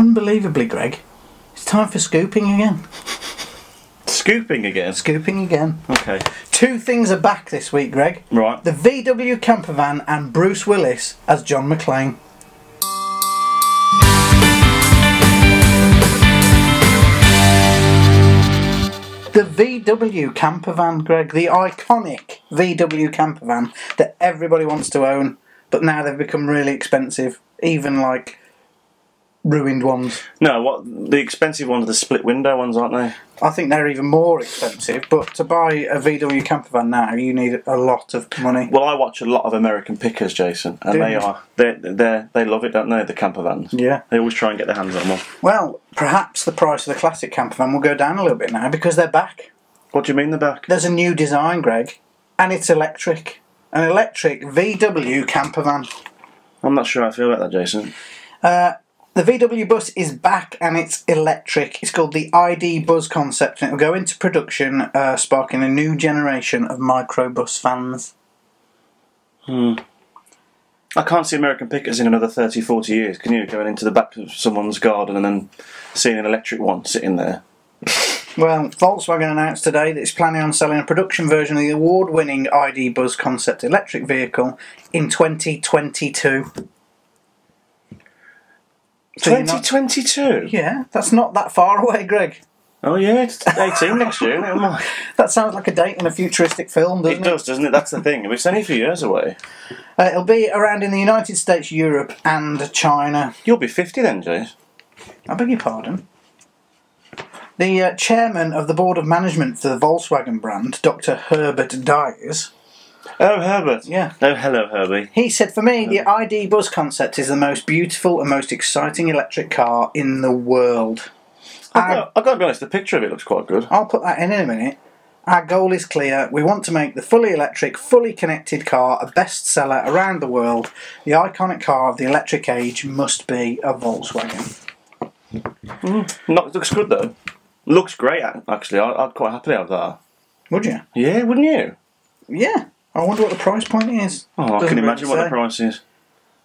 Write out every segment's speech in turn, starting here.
Unbelievably, Greg, it's time for scooping again. Scooping again? Scooping again. Okay. Two things are back this week, Greg. Right. The VW campervan and Bruce Willis as John McClane. The VW campervan, Greg, the iconic VW campervan that everybody wants to own, but now they've become really expensive, even like ruined ones. No, what the expensive ones are the split window ones, aren't they? I think they're even more expensive, but to buy a VW campervan now, you need a lot of money. Well, I watch a lot of American pickers, Jason, and they love it, don't they? The campervans. Yeah. They always try and get their hands on one. Well, perhaps the price of the classic campervan will go down a little bit now because they're back. What do you mean they're back? There's a new design, Greg, and it's electric. An electric VW campervan. I'm not sure how I feel about that, Jason. The VW bus is back and it's electric. It's called the ID Buzz concept and it will go into production, sparking a new generation of microbus fans. I can't see American pickers in another 30, 40 years, can you? Going into the back of someone's garden and then seeing an electric one sitting there. Well, Volkswagen announced today that it's planning on selling a production version of the award-winning ID Buzz concept electric vehicle in 2022. 2022? Yeah, that's not that far away, Greg. Oh yeah, it's 18 next year, isn't it? That sounds like a date in a futuristic film, doesn't it? It does, doesn't it? That's the thing. It's only a few years away. It'll be around in the United States, Europe and China. You'll be 50 then, Jace. I beg your pardon? The chairman of the board of management for the Volkswagen brand, Dr. Herbert Dyers... Oh, Herbert. Yeah. Oh, hello, Herbie. He said, for me, the ID Buzz concept is the most beautiful and most exciting electric car in the world. I've got to be honest, the picture of it looks quite good. I'll put that in a minute. Our goal is clear. We want to make the fully electric, fully connected car a bestseller around the world. The iconic car of the electric age must be a Volkswagen. It looks good, though. Looks great, actually. I'd quite happily have that. Would you? Yeah, wouldn't you? Yeah. I wonder what the price point is. Oh, I can imagine what the price is.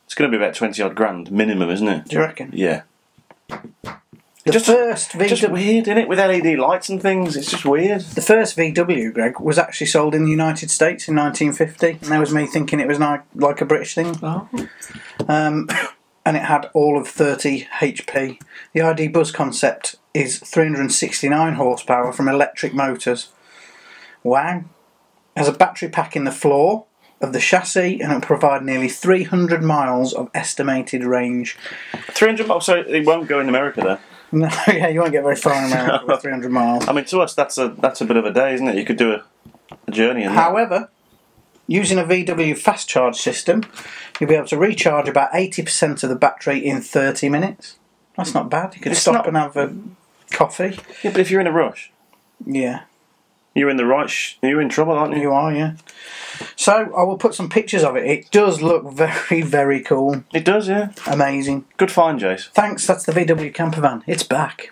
It's going to be about 20 odd grand minimum, isn't it? Do you reckon? Yeah. First VW... Just weird, isn't it? With LED lights and things, it's just weird. The first VW, Greg, was actually sold in the United States in 1950, and that was me thinking it was like a British thing. Oh. And it had all of 30 HP. The ID Buzz concept is 369 horsepower from electric motors. Wow. Has a battery pack in the floor of the chassis and it will provide nearly 300 miles of estimated range. 300 miles? So it won't go in America then? No, yeah, you won't get very far in America with 300 miles. I mean, to us, that's a bit of a day, isn't it? You could do a journey in that. However, using a VW fast charge system, you'll be able to recharge about 80% of the battery in 30 minutes. That's not bad. You could stop and have a coffee. Yeah, but if you're in a rush... Yeah. You're in the right... you're in trouble, aren't you? You are, yeah. So, I will put some pictures of it. It does look very, very cool. It does, yeah. Amazing. Good find, Jace. Thanks, that's the VW campervan. It's back.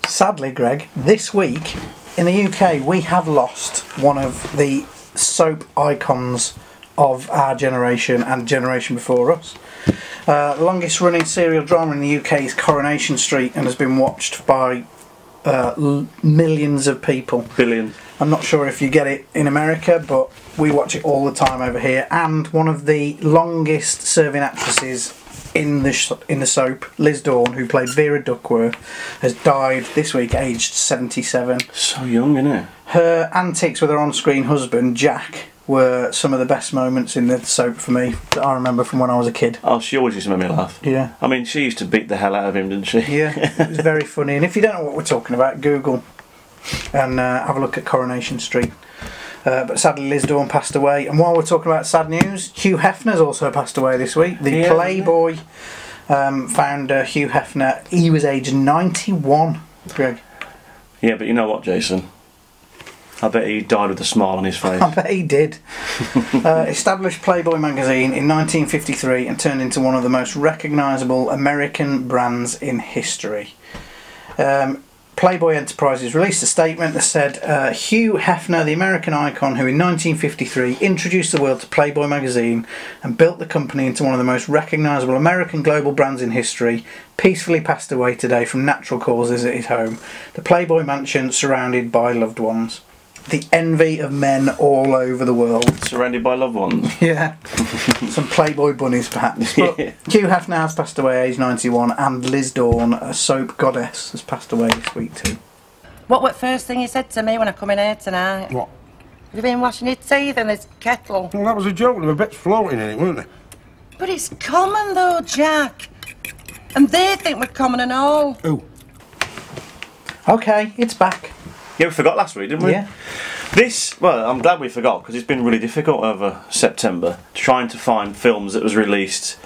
Sadly, Greg, this week in the UK we have lost one of the soap icons of our generation and generation before us. The longest running serial drama in the UK is Coronation Street and has been watched by millions of people. Billion. I'm not sure if you get it in America, but we watch it all the time over here. And one of the longest serving actresses in the soap, Liz Dawn, who played Vera Duckworth, has died this week, aged 77. So young, isn't it? Her antics with her on-screen husband, Jack, were some of the best moments in the soap for me that I remember from when I was a kid. Oh, she always used to make me laugh. Yeah. I mean, she used to beat the hell out of him, didn't she? Yeah, it was very funny. And if you don't know what we're talking about, Google and have a look at Coronation Street. But sadly Liz Dawn passed away. And while we're talking about sad news, Hugh Hefner's also passed away this week. The Playboy found Hugh Hefner. He was aged 91, Greg. Yeah, but you know what, Jason? I bet he died with a smile on his face. I bet he did. Established Playboy magazine in 1953 and turned into one of the most recognisable American brands in history. Playboy Enterprises released a statement that said, Hugh Hefner, the American icon who in 1953 introduced the world to Playboy magazine and built the company into one of the most recognisable American global brands in history, peacefully passed away today from natural causes at his home, the Playboy mansion surrounded by loved ones. The envy of men all over the world. Surrounded by loved ones. Yeah. Some Playboy bunnies, perhaps. But Hugh Hefner has passed away age 91, and Liz Dawn, a soap goddess, has passed away this week too. What was the first thing you said to me when I come in here tonight? What? You've been washing your teeth in this kettle. Well, that was a joke. There were bits floating in it, weren't there? But it's common though, Jack. And they think we're common and all. Who? Okay, it's back. Yeah, we forgot last week, didn't we? Yeah. Well, I'm glad we forgot, because it's been really difficult over September trying to find films that was released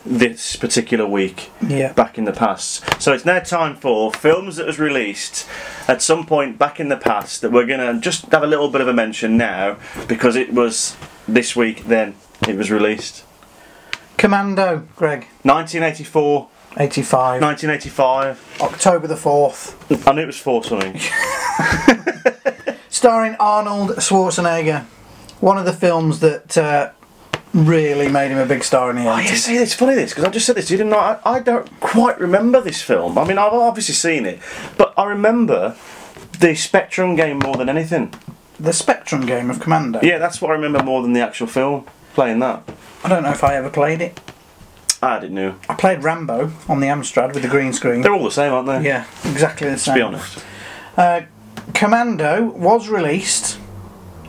this particular week back in the past. So it's now time for films that was released at some point back in the past that we're going to just have a little bit of a mention now, because it was this week then it was released. Commando, Greg. 1984. 85. 1985. October the 4th. I knew it was 4 something. Starring Arnold Schwarzenegger. One of the films that really made him a big star in the 80s. Oh, yeah, see, it's funny this, because I just said this, you didn't know, I don't quite remember this film. I mean, I've obviously seen it, but I remember the Spectrum game more than anything. The Spectrum game of Commando? Yeah, that's what I remember more than the actual film, playing that. I don't know if I ever played it. I didn't know. I played Rambo on the Amstrad with the green screen. They're all the same, aren't they? Yeah, exactly the same. To be honest. Commando was released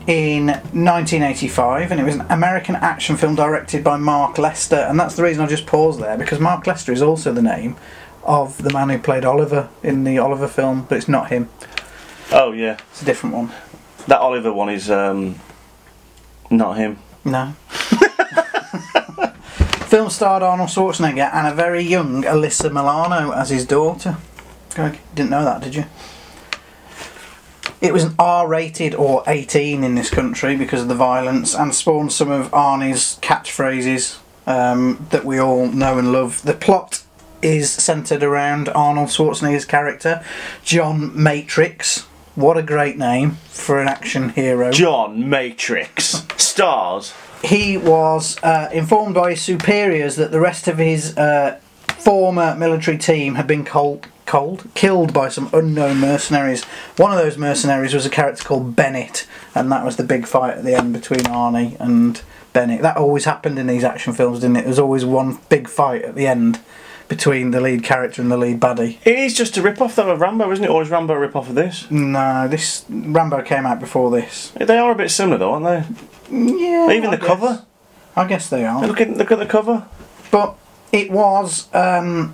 in 1985, and it was an American action film directed by Mark Lester, and that's the reason I just paused there, because Mark Lester is also the name of the man who played Oliver in the Oliver film, but it's not him. Oh yeah, it's a different one. That Oliver one is not him. No. Film starred Arnold Schwarzenegger and a very young Alyssa Milano as his daughter. Greg, didn't know that, did you? It was an R-rated or 18 in this country because of the violence, and spawned some of Arnie's catchphrases that we all know and love. The plot is centred around Arnold Schwarzenegger's character, John Matrix. What a great name for an action hero. John Matrix. Stars. He was informed by his superiors that the rest of his former military team had been killed by some unknown mercenaries. One of those mercenaries was a character called Bennett, and that was the big fight at the end between Arnie and Bennett. That always happened in these action films, didn't it? There was always one big fight at the end between the lead character and the lead baddie. It is just a rip-off though of Rambo, isn't it? Or is Rambo a rip-off of this? No, this Rambo came out before this. They are a bit similar though, aren't they? Yeah. Even the cover? I guess they are. Look at the cover. But it was a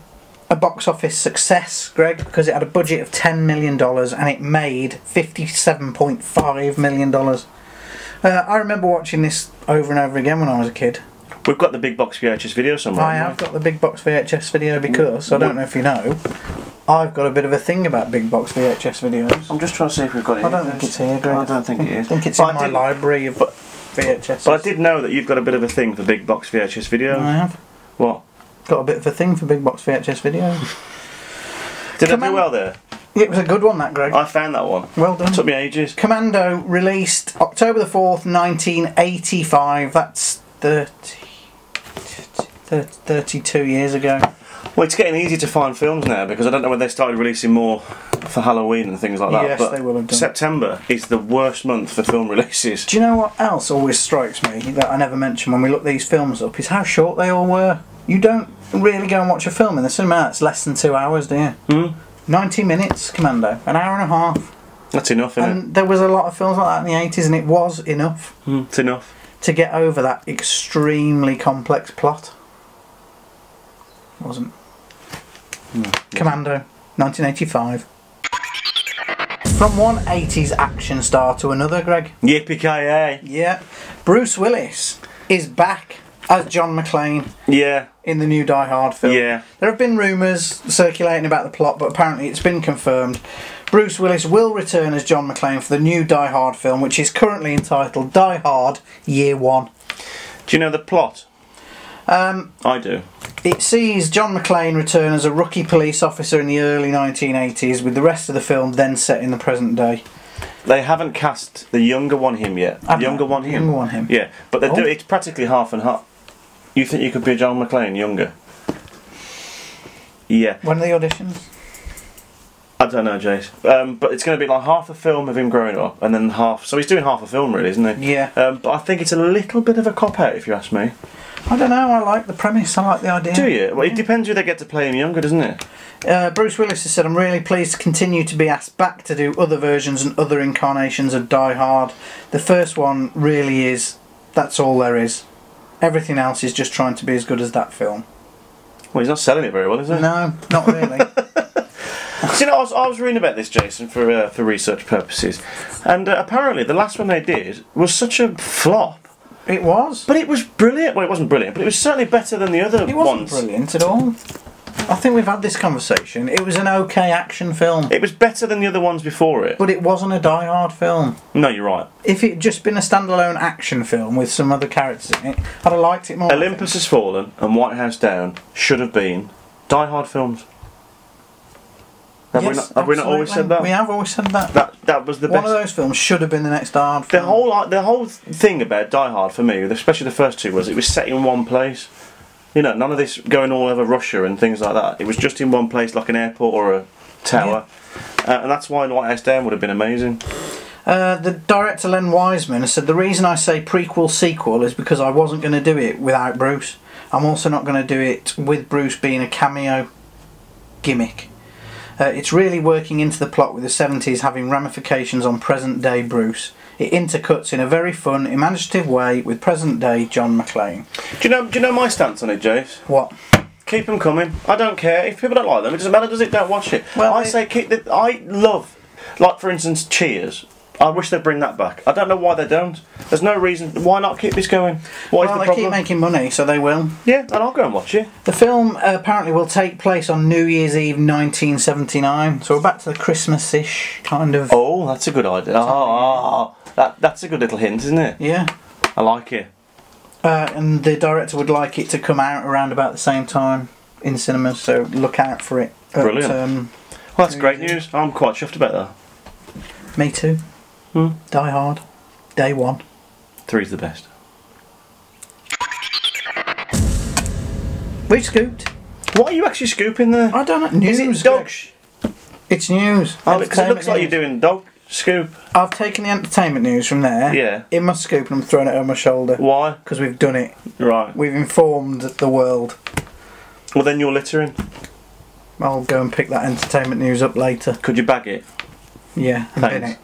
box office success, Greg, because it had a budget of $10 million and it made $57.5 million. I remember watching this over and over again when I was a kid. We've got the big box VHS video somewhere. I have got the big box VHS video because, I don't know if you know, I've got a bit of a thing about big box VHS videos. I'm just trying to see if we've got it. I don't think it's here, Greg. I don't think it is. I think it's in my library of VHS. But I did know that you've got a bit of a thing for big box VHS video. I have. What? Got a bit of a thing for big box VHS videos. Did I do well there? It was a good one, that, Greg. I found that one. Well done. It took me ages. Commando released October the 4th, 1985. That's 32 years ago. Well, it's getting easier to find films now because I don't know whether they started releasing more for Halloween and things like that. Yes, but they will have done. September is the worst month for film releases. Do you know what else always strikes me that I never mention when we look these films up? Is how short they all were. You don't really go and watch a film in the cinema that's less than 2 hours, do you? 90 minutes, Commando. An hour and a half. That's enough, isn't it? And there was a lot of films like that in the 80s, and it was enough. It's enough. To get over that extremely complex plot. It wasn't. Commando, 1985. From one 80s action star to another, Greg. Yippee-ki-yay. Yeah. Bruce Willis is back as John McClane. Yeah. In the new Die Hard film. Yeah. There have been rumours circulating about the plot, but apparently it's been confirmed. Bruce Willis will return as John McClane for the new Die Hard film, which is currently entitled Die Hard Year One. Do you know the plot? I do. It sees John McClane return as a rookie police officer in the early 1980s, with the rest of the film then set in the present day. They haven't cast the younger one him yet. The younger one him. Yeah, but they do. It's practically half and half. You think you could be John McClane younger? Yeah. When are the auditions? I don't know, Jace. But it's going to be like half a film of him growing up, and then half. So he's doing half a film, really, isn't he? Yeah. But I think it's a little bit of a cop out, if you ask me. I don't know. I like the premise. I like the idea. Do you? Well, it depends who they get to play him younger, doesn't it? Bruce Willis has said, "I'm really pleased to continue to be asked back to do other versions and other incarnations of Die Hard. The first one really is. That's all there is. Everything else is just trying to be as good as that film." Well, he's not selling it very well, is he? No, not really. So, you know, I was reading about this, Jason, for research purposes, and apparently the last one they did was such a flop. It was. But it was brilliant. Well, it wasn't brilliant, but it was certainly better than the other ones. It wasn't brilliant at all. I think we've had this conversation. It was an okay action film. It was better than the other ones before it. But it wasn't a Die Hard film. No, you're right. If it had just been a standalone action film with some other characters in it, I'd have liked it more. Olympus Has Fallen and White House Down should have been Die Hard films. Have we not always said that? We have always said that. That was the best. One of those films should have been the next Die Hard film. The whole thing about Die Hard for me, especially the first two, was it was set in one place. You know, none of this going all over Russia and things like that. It was just in one place, like an airport or a tower. Yeah. And that's why White House Down would have been amazing. The director Len Wiseman has said, "The reason I say prequel sequel is because I wasn't going to do it without Bruce. I'm also not going to do it with Bruce being a cameo gimmick. It's really working into the plot with the 70s having ramifications on present day Bruce. It intercuts in a very fun, imaginative way with present day John McClane." Do you know my stance on it, Jace? What? Keep them coming. I don't care if people don't like them. It doesn't matter, does it? Don't watch it. Well, I say keep the. I love, like for instance, Cheers. I wish they'd bring that back. I don't know why they don't. There's no reason. Why not keep this going? What is the problem? They keep making money, so they will. Yeah, and I'll go and watch it. The film apparently will take place on New Year's Eve 1979, so we're back to the Christmas-ish kind of... Oh, that's a good idea. That's a good little hint, isn't it? Yeah. I like it. And the director would like it to come out around about the same time in cinemas, so look out for it. Brilliant. Well, that's great news. I'm quite chuffed about that. Me too. Die Hard. Day one. 3's the best. We've scooped. What are you actually scooping there? I don't know. News. Is it dog? It's news. Oh, because it looks like you're doing dog scoop. I've taken the entertainment news from there. Yeah. In my scoop and I'm throwing it over my shoulder. Why? Because we've done it. Right. We've informed the world. Well, then you're littering. I'll go and pick that entertainment news up later. Could you bag it? Yeah, and bin it.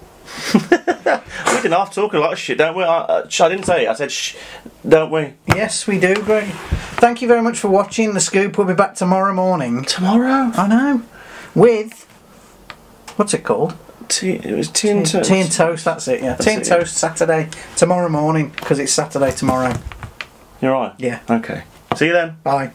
We can half talk a lot of shit, don't we? I didn't say it. I said shh, don't we? Yes, we do, Greg. Thank you very much for watching The Scoop. We'll be back tomorrow morning. Tomorrow? I know. With... what's it called? It was Tea and Toast. Tea and Toast, that's it, yeah. Tea and Toast Saturday. Tomorrow morning, because it's Saturday tomorrow. You're right? Yeah. Okay. See you then. Bye.